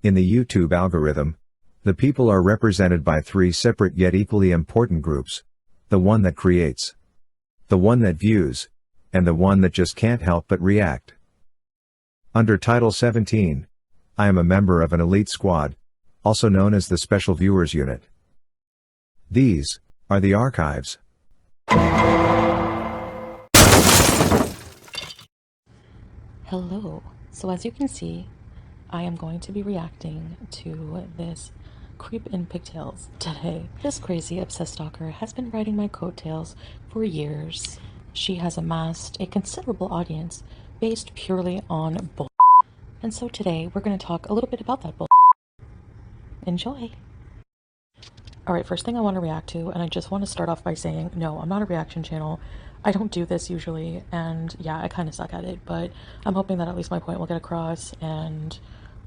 In the YouTube algorithm, the people are represented by three separate yet equally important groups: the one that creates, the one that views, and the one that just can't help but react. Under Title 17, I am a member of an elite squad, also known as the Special Viewers Unit. These are the archives. Hello. So as you can see, I am going to be reacting to this creep in pigtails today. This crazy obsessed stalker has been riding my coattails for years. She has amassed a considerable audience based purely on bull. And so today we're going to talk a little bit about that bull. Enjoy. Alright, first thing I want to react to, and I just want to start off by saying, no, I'm not a reaction channel. I don't do this usually, and yeah, I kind of suck at it, but I'm hoping that at least my point will get across, and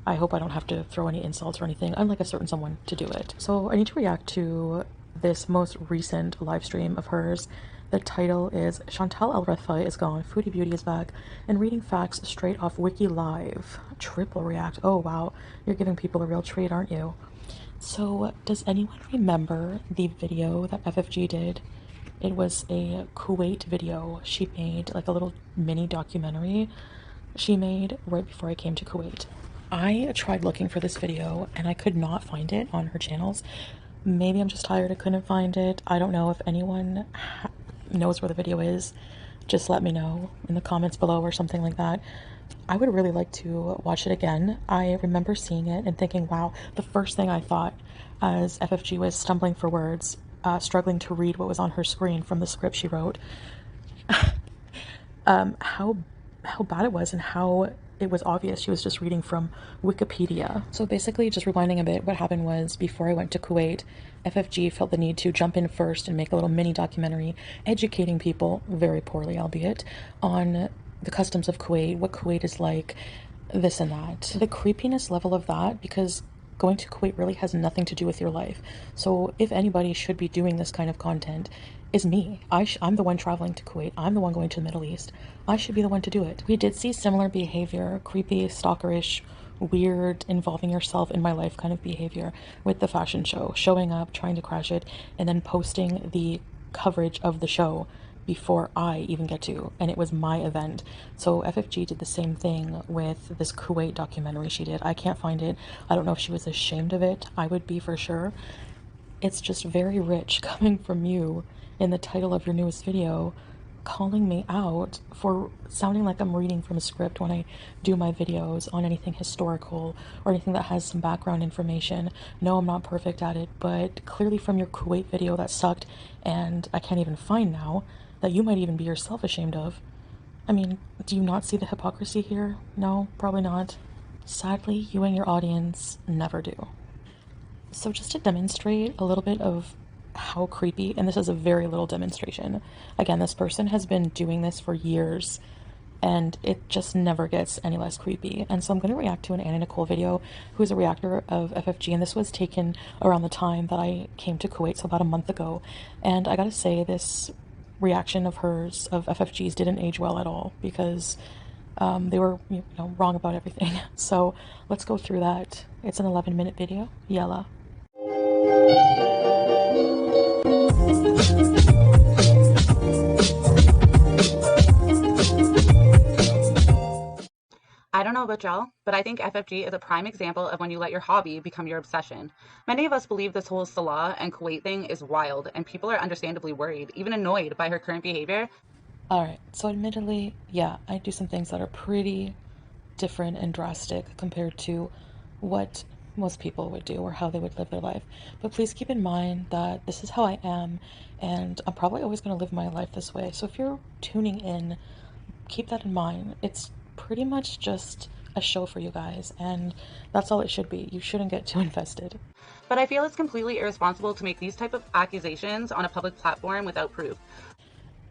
I hope I don't have to throw any insults or anything, unlike a certain someone, to do it. So I need to react to this most recent live stream of hers. The title is Chantal is gone, Foodie Beauty is back, and reading facts straight off Wiki Live. Triple react. Oh wow, you're giving people a real treat, aren't you? So does anyone remember the video that FFG did? It was a Kuwait video. She made like a little mini documentary she made right before I came to Kuwait. I tried looking for this video and I could not find it on her channels. Maybe I'm just tired, I couldn't find it. I don't know if anyone knows where the video is. Just let me know in the comments below or something like that. I would really like to watch it again. I remember seeing it and thinking, wow, the first thing I thought as FFG was stumbling for words, struggling to read what was on her screen from the script she wrote, how bad it was and how it was obvious she was just reading from Wikipedia. So basically, just rewinding a bit, what happened was before I went to Kuwait, FFG felt the need to jump in first and make a little mini documentary educating people, very poorly albeit, on the customs of Kuwait, what Kuwait is like, this and that. The creepiness level of that, because going to Kuwait really has nothing to do with your life. So if anybody should be doing this kind of content, is me. I'm the one traveling to Kuwait. I'm the one going to the Middle East. I should be the one to do it. We did see similar behavior, creepy, stalkerish, weird, involving yourself in my life kind of behavior with the fashion show, showing up, trying to crash it, and then posting the coverage of the show before I even get to, and it was my event. So FFG did the same thing with this Kuwait documentary she did. I can't find it. I don't know if she was ashamed of it. I would be for sure. It's just very rich coming from you in the title of your newest video, calling me out for sounding like I'm reading from a script when I do my videos on anything historical or anything that has some background information. No, I'm not perfect at it, but clearly from your Kuwait video that sucked and I can't even find now, that you might even be yourself ashamed of. I mean, do you not see the hypocrisy here? No, probably not. Sadly, you and your audience never do. So just to demonstrate a little bit of how creepy, and this is a very little demonstration. Again, this person has been doing this for years and it just never gets any less creepy. And so I'm going to react to an Anna Nicole video, who's a reactor of FFG, and this was taken around the time that I came to Kuwait, so about a month ago. And I gotta say, this reaction of hers, of FFG's, didn't age well at all, because they were, wrong about everything. So let's go through that. It's an 11-minute video. Yalla. I don't know about y'all, but I think FFG is a prime example of when you let your hobby become your obsession. Many of us believe this whole Salah and Kuwait thing is wild, and people are understandably worried, even annoyed by her current behavior. Alright, so admittedly, yeah, I do some things that are pretty different and drastic compared to what most people would do or how they would live their life. But please keep in mind that this is how I am, and I'm probably always going to live my life this way. So if you're tuning in, keep that in mind. It's pretty much just a show for you guys, and that's all it should be. You shouldn't get too invested. But I feel it's completely irresponsible to make these type of accusations on a public platform without proof.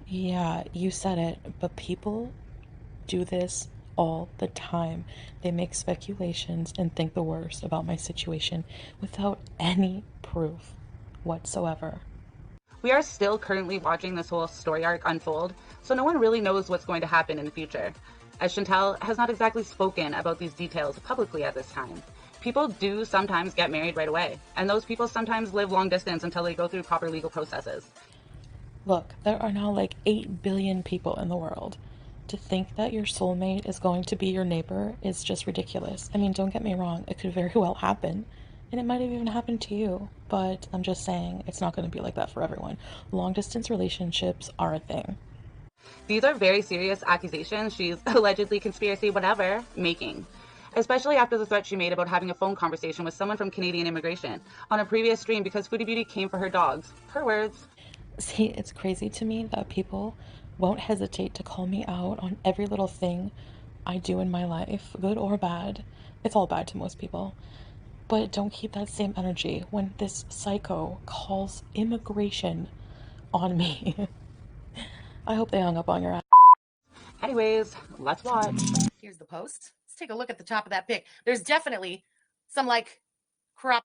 Yeah, you said it, but people do this all the time. They make speculations and think the worst about my situation without any proof whatsoever. We are still currently watching this whole story arc unfold, so no one really knows what's going to happen in the future, as Chantal has not exactly spoken about these details publicly at this time. People do sometimes get married right away, and those people sometimes live long distance until they go through proper legal processes. Look, there are now like 8 billion people in the world. To think that your soulmate is going to be your neighbor is just ridiculous. I mean, don't get me wrong, it could very well happen, and it might have even happened to you, but I'm just saying it's not going to be like that for everyone. Long distance relationships are a thing. These are very serious accusations she's allegedly conspiracy whatever making, especially after the threat she made about having a phone conversation with someone from Canadian immigration on a previous stream because Foodie Beauty came for her dogs. Her words. See, it's crazy to me that people won't hesitate to call me out on every little thing I do in my life, good or bad. It's all bad to most people. But don't keep that same energy when this psycho calls immigration on me. I hope they hung up on your ass. Anyways, let's watch. Here's the post. Let's take a look at the top of that pic. There's definitely some like crop.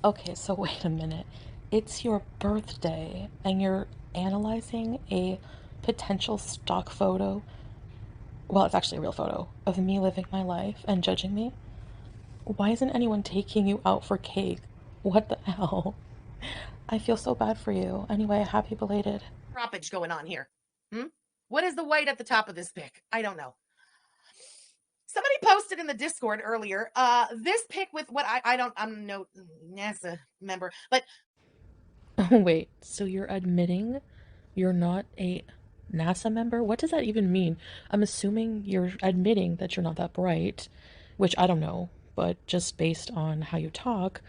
Okay, so wait a minute. It's your birthday and you're analyzing a potential stock photo. Well, it's actually a real photo of me living my life and judging me. Why isn't anyone taking you out for cake? What the hell? I feel so bad for you. Anyway, happy belated. Croppage going on here. What is the white at the top of this pic? I don't know. Somebody posted in the Discord earlier, this pic with what I'm no NASA member, but Oh, wait, so you're admitting you're not a NASA member? What does that even mean? I'm assuming you're admitting that you're not that bright, which I don't know, but just based on how you talk,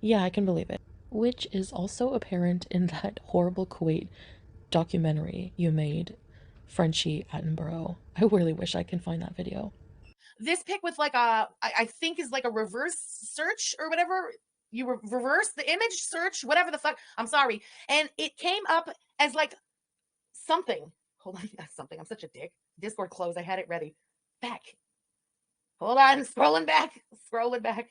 yeah, I can believe it. Which is also apparent in that horrible Kuwait documentary you made, Frenchie Attenborough. I really wish I can find that video. this pic with like I think is like a reverse search or whatever. You reverse the image search, whatever the fuck. I'm sorry. And it came up as like something. Hold on, something. I'm such a dick. Discord closed. I had it ready. Back. Hold on, scrolling back.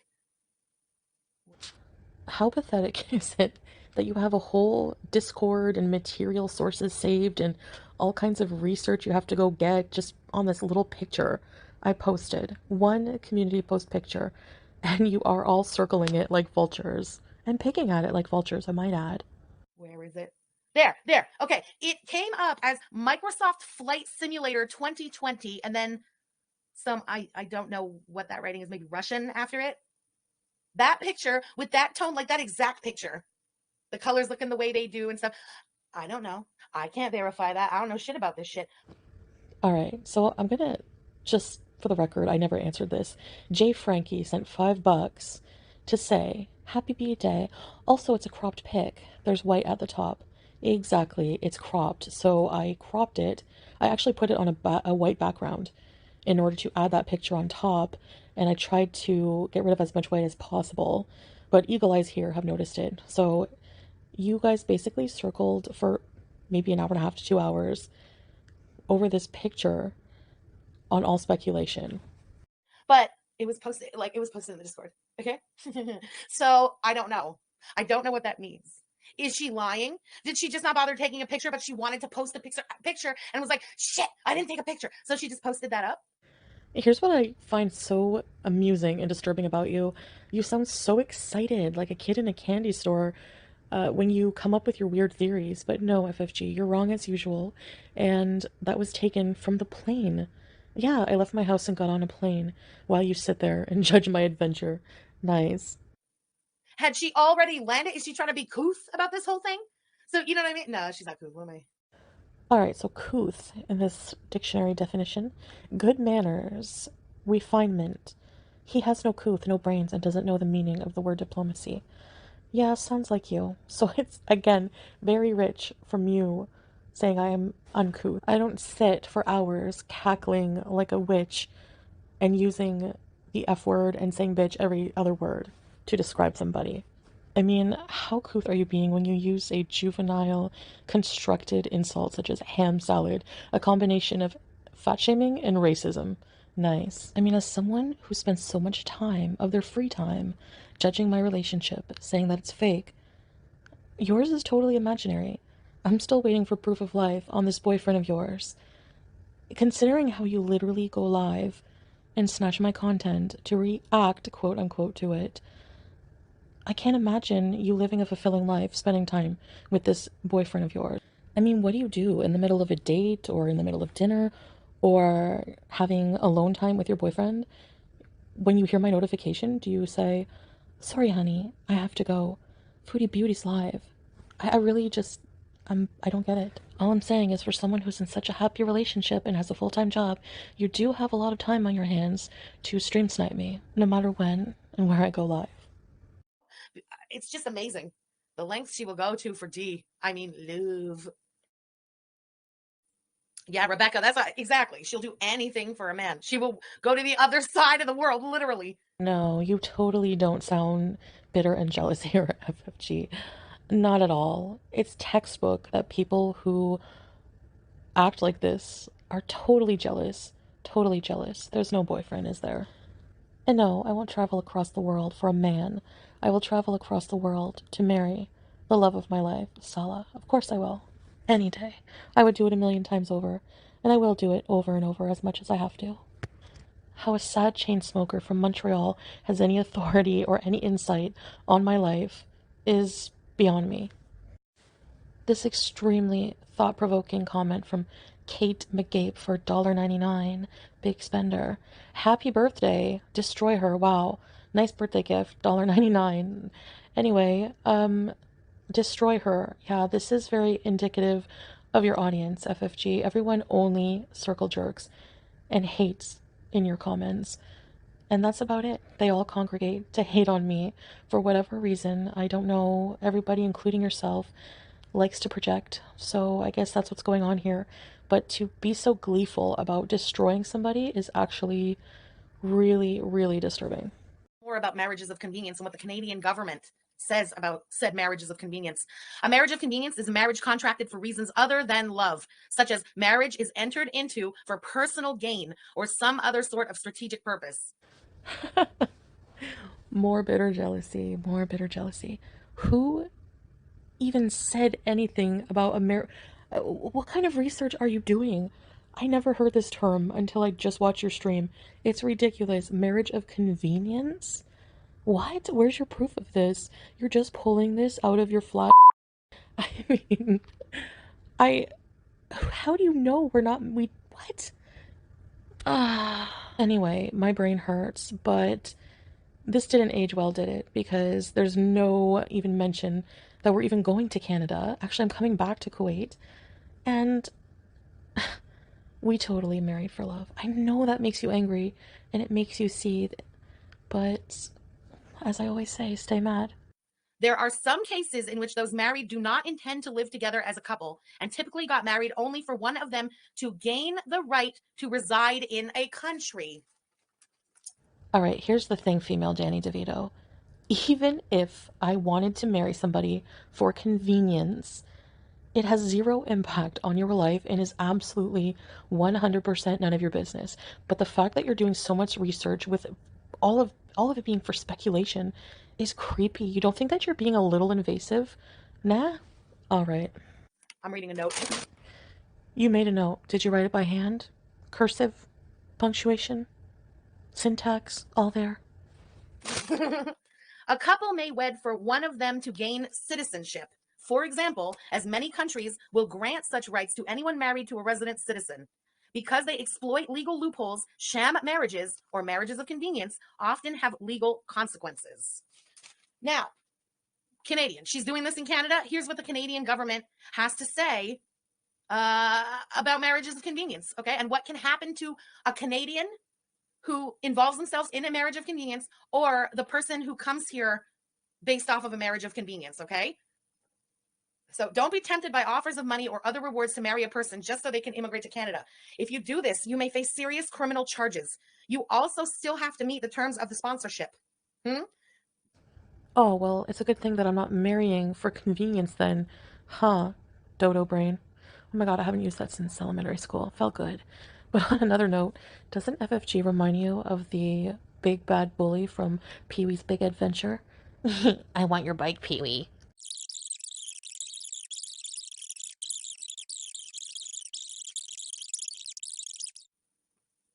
How pathetic is it that you have a whole Discord and material sources saved and all kinds of research you have to go get just on this little picture I posted? One community post picture, and you are all circling it like vultures and picking at it like vultures, I might add. Where is it? There. Okay. It came up as Microsoft Flight Simulator 2020, and then some, I don't know what that writing is, maybe Russian after it. That picture with that tone, like that exact picture. The colors looking the way they do and stuff. I don't know. I can't verify that. I don't know shit about this shit. All right, so I'm gonna just, for the record, I never answered this. Jay Frankie sent $5 to say, Happy B-Day. Also, it's a cropped pic. There's white at the top. Exactly, it's cropped. So I cropped it. I actually put it on a white background in order to add that picture on top, and I tried to get rid of as much white as possible, but Eagle Eyes here have noticed it. So you guys basically circled for maybe an hour and a half to 2 hours over this picture on all speculation. But it was posted in the Discord. Okay. So I don't know what that means. Is she lying? Did she just not bother taking a picture, but she wanted to post a picture and was like, shit, I didn't take a picture. So she just posted that up? Here's what I find so amusing and disturbing about you. You sound so excited, like a kid in a candy store, when you come up with your weird theories. But no, FFG, you're wrong as usual. And that was taken from the plane. Yeah, I left my house and got on a plane while you sit there and judge my adventure. Nice. Had she already landed? Is she trying to be couth about this whole thing? So, you know what I mean? No, she's not couth. What am I? Alright, so couth, in this dictionary definition, good manners, refinement. He has no couth, no brains, and doesn't know the meaning of the word diplomacy. Yeah, sounds like you. So it's, again, very rich from you saying I am uncouth. I don't sit for hours cackling like a witch and using the F word and saying bitch every other word to describe somebody. I mean, how couth are you being when you use a juvenile, constructed insult such as ham salad, a combination of fat shaming and racism? Nice. I mean, as someone who spends so much time of their free time judging my relationship, saying that it's fake, yours is totally imaginary. I'm still waiting for proof of life on this boyfriend of yours. Considering how you literally go live and snatch my content to react, quote unquote, to it. I can't imagine you living a fulfilling life, spending time with this boyfriend of yours. I mean, what do you do in the middle of a date or in the middle of dinner or having alone time with your boyfriend? When you hear my notification, do you say, sorry, honey, I have to go. Foodie Beauty's live. I really just, I don't get it. All I'm saying is for someone who's in such a happy relationship and has a full-time job, you do have a lot of time on your hands to stream snipe me, no matter when and where I go live. It's just amazing. The lengths she will go to for D. I mean, love. Yeah, Rebecca, that's exactly. She'll do anything for a man. She will go to the other side of the world, literally. No, you totally don't sound bitter and jealous here, FFG. Not at all. It's textbook that people who act like this are totally jealous. Totally jealous. There's no boyfriend, is there? And no, I won't travel across the world for a man. I will travel across the world to marry the love of my life, Salah. Of course I will. Any day. I would do it 1,000,000 times over, and I will do it over and over as much as I have to. How a sad chain smoker from Montreal has any authority or any insight on my life is beyond me. This extremely thought-provoking comment from Kate McGape for $1.99. Big spender. Happy birthday. Destroy her. Wow. Nice birthday gift. $1.99. Anyway, destroy her. Yeah, this is very indicative of your audience, FFG. Everyone only circle jerks and hates in your comments. And that's about it. They all congregate to hate on me for whatever reason. I don't know. Everybody, including yourself, likes to project. So I guess that's what's going on here. But to be so gleeful about destroying somebody is actually really, really disturbing. More about marriages of convenience and what the Canadian government says about said marriages of convenience. A marriage of convenience is a marriage contracted for reasons other than love, such as marriage is entered into for personal gain or some other sort of strategic purpose. More bitter jealousy, more bitter jealousy. Who even said anything about what kind of research are you doing? I never heard this term until I just watched your stream. It's ridiculous. Marriage of convenience? What? Where's your proof of this? You're just pulling this out of your flat. I mean, how do you know what? Anyway, my brain hurts, but this didn't age well, did it? Because there's no even mention that we're even going to Canada. Actually, I'm coming back to Kuwait, and we totally married for love. I know that makes you angry, and it makes you seethe, but as I always say, stay mad. There are some cases in which those married do not intend to live together as a couple and typically got married only for one of them to gain the right to reside in a country. All right, here's the thing, female Danny DeVito. Even if I wanted to marry somebody for convenience, it has zero impact on your life and is absolutely 100% none of your business. But the fact that you're doing so much research with all of it being for speculation is creepy. You don't think that you're being a little invasive? Nah? All right. I'm reading a note. You made a note. Did you write it by hand? Cursive? Punctuation? Syntax? All there? A couple may wed for one of them to gain citizenship. For example, as many countries will grant such rights to anyone married to a resident citizen. Because they exploit legal loopholes, sham marriages or marriages of convenience often have legal consequences. Now, Canadian, she's doing this in Canada. Here's what the Canadian government has to say about marriages of convenience, okay? And what can happen to a Canadian who involves themselves in a marriage of convenience or the person who comes here based off of a marriage of convenience, okay? So don't be tempted by offers of money or other rewards to marry a person just so they can immigrate to Canada. If you do this, you may face serious criminal charges. You also still have to meet the terms of the sponsorship. Oh, well, it's a good thing that I'm not marrying for convenience then. Huh, dodo brain. Oh my god, I haven't used that since elementary school. Felt good. But on another note, doesn't FFG remind you of the big bad bully from Pee-wee's Big Adventure? I want your bike, Pee-wee.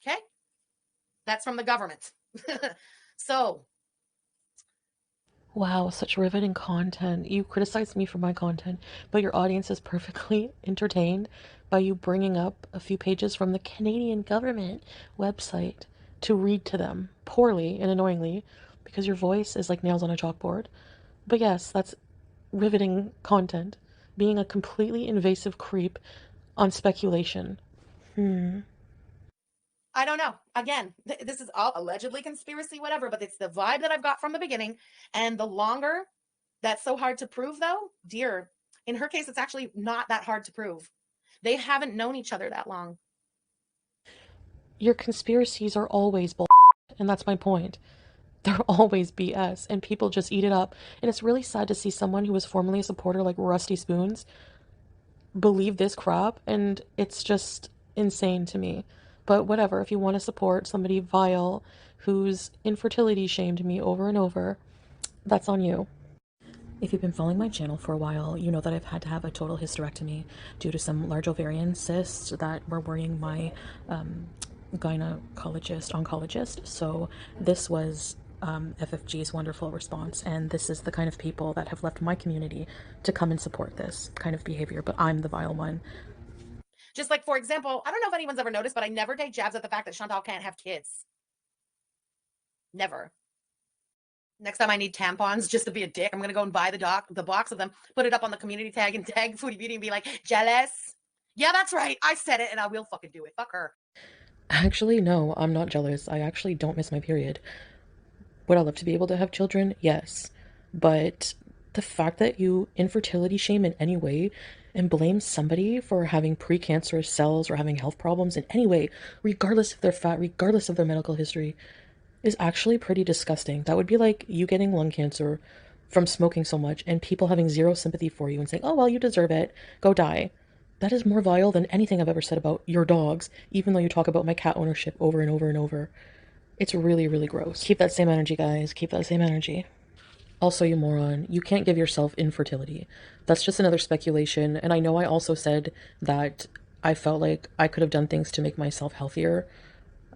Okay? That's from the government. So, Wow, such riveting content. You criticize me for my content, but your audience is perfectly entertained by you bringing up a few pages from the Canadian government website to read to them poorly and annoyingly because your voice is like nails on a chalkboard. But yes, that's riveting content. Being a completely invasive creep on speculation. I don't know. Again, this is all allegedly conspiracy, whatever, but it's the vibe that I've got from the beginning. And the longer that's so hard to prove, though, dear, in her case, it's actually not that hard to prove. They haven't known each other that long. Your conspiracies are always bull, and that's my point. They're always BS, and people just eat it up. And it's really sad to see someone who was formerly a supporter like Rusty Spoons believe this crap, and it's just insane to me. But whatever, if you want to support somebody vile who's infertility shamed me over and over, that's on you. If you've been following my channel for a while, you know that I've had to have a total hysterectomy due to some large ovarian cysts that were worrying my oncologist. So this was FFG's wonderful response, and this is the kind of people that have left my community to come and support this kind of behavior, but I'm the vile one. Just like, for example, I don't know if anyone's ever noticed, but I never take jabs at the fact that Chantal can't have kids. Never. Next time I need tampons just to be a dick, I'm going to go and buy the box of them, put it up on the community tag and tag Foodie Beauty and be like, jealous? Yeah, that's right. I said it and I will fucking do it. Fuck her. Actually, no, I'm not jealous. I actually don't miss my period. Would I love to be able to have children? Yes. But the fact that you infertility shame in any way and blame somebody for having precancerous cells or having health problems in any way, regardless if they're fat, regardless of their medical history, is actually pretty disgusting. That would be like you getting lung cancer from smoking so much and people having zero sympathy for you and saying, oh, well, you deserve it. Go die. That is more vile than anything I've ever said about your dogs, even though you talk about my cat ownership over and over and over. It's really, really gross. Keep that same energy, guys. Keep that same energy. Also, you moron, you can't give yourself infertility. That's just another speculation. And I know I also said that I felt like I could have done things to make myself healthier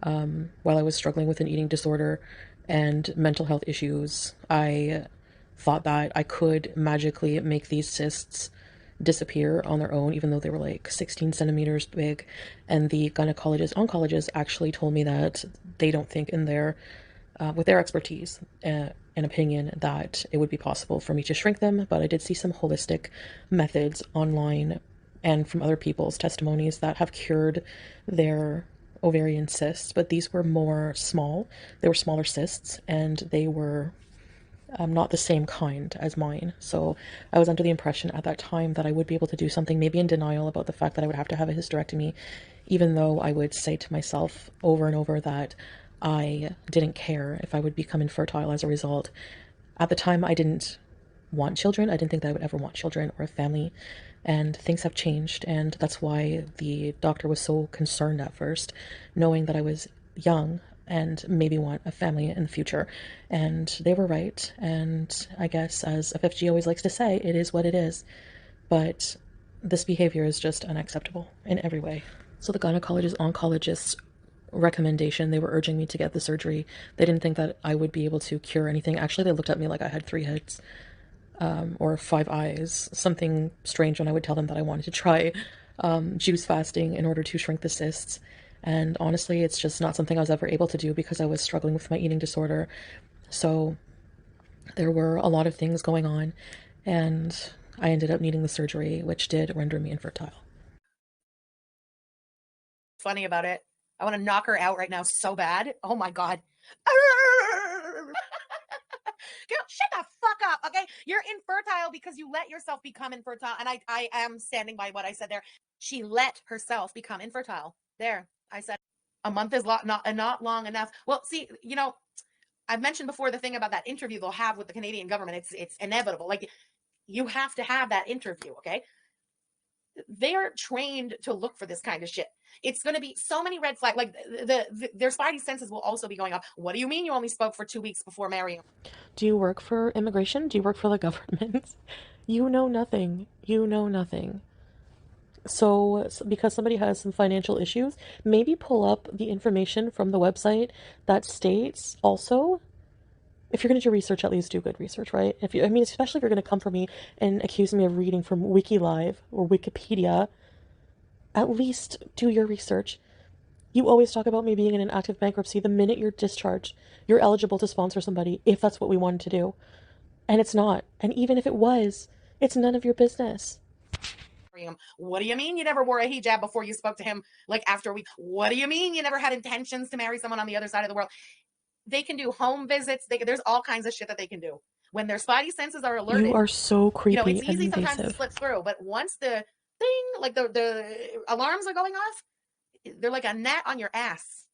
while I was struggling with an eating disorder and mental health issues. I thought that I could magically make these cysts disappear on their own, even though they were like 16 centimeters big. And the oncologist actually told me that they don't think in their, with their expertise and opinion, that it would be possible for me to shrink them. But I did see some holistic methods online and from other people's testimonies that have cured their ovarian cysts, but these were more small. They were smaller cysts, and they were not the same kind as mine. So I was under the impression at that time that I would be able to do something, maybe in denial about the fact that I would have to have a hysterectomy, even though I would say to myself over and over that I didn't care if I would become infertile as a result. At the time, I didn't want children. I didn't think that I would ever want children or a family, and things have changed, and that's why the doctor was so concerned at first, knowing that I was young and maybe want a family in the future. And they were right, and I guess, as FFG always likes to say, it is what it is. But this behavior is just unacceptable in every way. So the oncologist's recommendation, they were urging me to get the surgery. They didn't think that I would be able to cure anything. Actually, they looked at me like I had 3 heads. Or 5 eyes, something strange, when I would tell them that I wanted to try juice fasting in order to shrink the cysts. And honestly, it's just not something I was ever able to do because I was struggling with my eating disorder. So there were a lot of things going on, and I ended up needing the surgery, which did render me infertile. Funny about it. I want to knock her out right now so bad. Oh my God. Girl, shut the fuck up, okay? You're infertile because you let yourself become infertile. And I am standing by what I said there. She let herself become infertile. There, I said a month is not long enough. Well, see, you know, I've mentioned before the thing about that interview they'll have with the Canadian government. It's inevitable. Like, you have to have that interview, okay? They are trained to look for this kind of shit. It's going to be so many red flags. Like, their spidey senses will also be going off. What do you mean you only spoke for 2 weeks before marrying? Do you work for immigration? Do you work for the government? You know nothing. You know nothing. So, because somebody has some financial issues, maybe pull up the information from the website that states also, if you're going to do research, at least do good research, right? If you, I mean, especially if you're going to come for me and accuse me of reading from WikiLive or Wikipedia, at least do your research. You always talk about me being in an active bankruptcy. The minute you're discharged, you're eligible to sponsor somebody if that's what we wanted to do. And it's not. And even if it was, it's none of your business. What do you mean you never wore a hijab before you spoke to him? Like after we, what do you mean you never had intentions to marry someone on the other side of the world? They can do home visits. There's all kinds of shit that they can do when their spidey senses are alerted. You are so You creepy know, it's and easy sometimes to invasive. slip through, but once the thing, like the alarms are going off, they're like a gnat on your ass.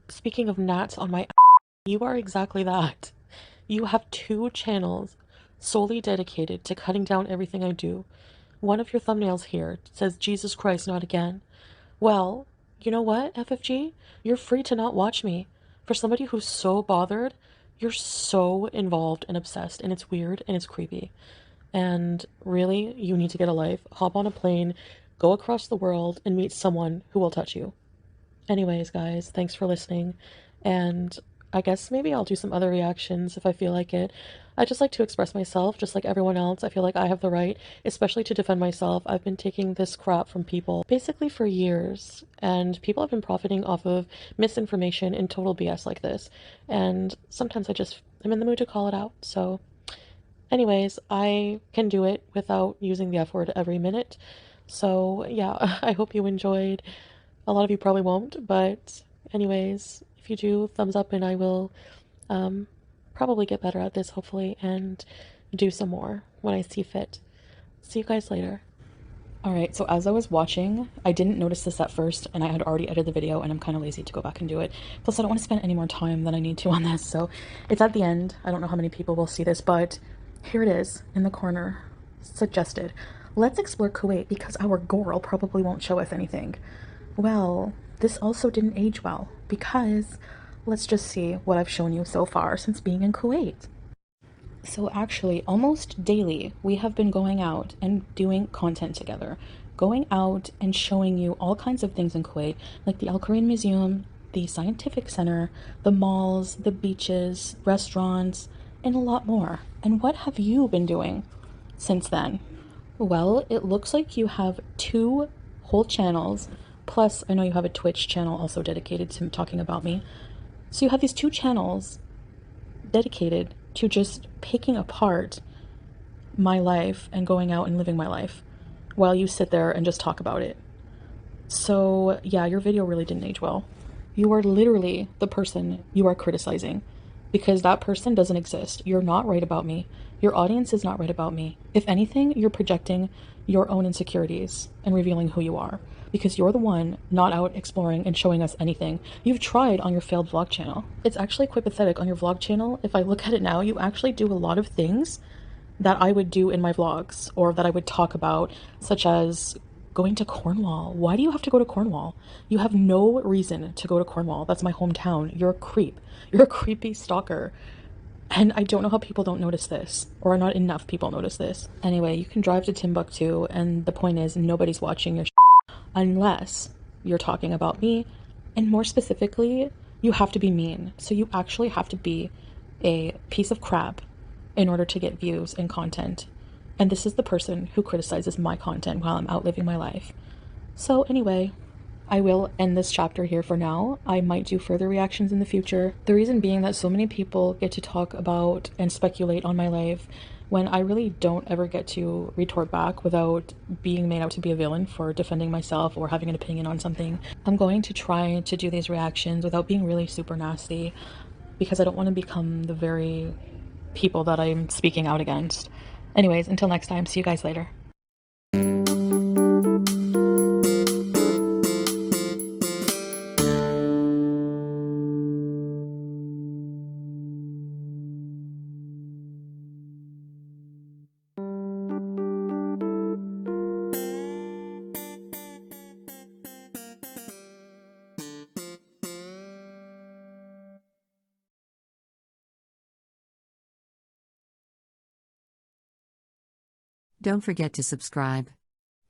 Speaking of gnats on my you are exactly that. You have 2 channels solely dedicated to cutting down everything I do. One of your thumbnails here says, Jesus Christ, not again. Well, you know what, FFG? You're free to not watch me. For somebody who's so bothered, you're so involved and obsessed, and it's weird and it's creepy. And really, you need to get a life, hop on a plane, go across the world, and meet someone who will touch you. Anyways, guys, thanks for listening. And I guess maybe I'll do some other reactions if I feel like it. I just like to express myself, just like everyone else. I feel like I have the right, especially to defend myself. I've been taking this crap from people basically for years, and people have been profiting off of misinformation and total BS like this. And sometimes I'm in the mood to call it out. So, anyways, I can do it without using the F word every minute. So, yeah, I hope you enjoyed. A lot of you probably won't, but anyways, if you do, thumbs up, and I will probably get better at this, hopefully, and do some more when I see fit. See you guys later. Alright, so as I was watching, I didn't notice this at first, and I had already edited the video, and I'm kind of lazy to go back and do it. Plus, I don't want to spend any more time than I need to on this, so it's at the end. I don't know how many people will see this, but here it is, in the corner. Suggested. Let's explore Kuwait, because our girl probably won't show us anything. Well, this also didn't age well, because let's just see what I've shown you so far since being in Kuwait. So actually, almost daily, we have been going out and doing content together. Going out and showing you all kinds of things in Kuwait, like the Al Quran Museum, the Scientific Center, the malls, the beaches, restaurants, and a lot more. And what have you been doing since then? Well, it looks like you have 2 whole channels, plus I know you have a Twitch channel also dedicated to talking about me. So you have these 2 channels dedicated to just picking apart my life and going out and living my life while you sit there and just talk about it. So yeah, your video really didn't age well. You are literally the person you are criticizing, because that person doesn't exist. You're not right about me. Your audience is not right about me. If anything, you're projecting your own insecurities and revealing who you are, because you're the one not out exploring and showing us anything. You've tried on your failed vlog channel. It's actually quite pathetic on your vlog channel. If I look at it now, you actually do a lot of things that I would do in my vlogs, or that I would talk about, such as going to Cornwall. Why do you have to go to Cornwall? You have no reason to go to Cornwall. That's my hometown. You're a creep. You're a creepy stalker. And I don't know how people don't notice this, or not enough people notice this. Anyway, you can drive to Timbuktu, and the point is, nobody's watching your unless you're talking about me. And more specifically, you have to be mean. So you actually have to be a piece of crap in order to get views and content. And this is the person who criticizes my content while I'm out living my life. So anyway, I will end this chapter here for now. I might do further reactions in the future. The reason being that so many people get to talk about and speculate on my life when I really don't ever get to retort back without being made out to be a villain for defending myself or having an opinion on something. I'm going to try to do these reactions without being really super nasty, because I don't want to become the very people that I'm speaking out against. Anyways, until next time, see you guys later. Don't forget to subscribe.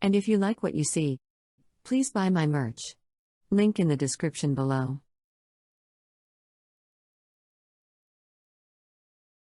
And if you like what you see, please buy my merch. Link in the description below.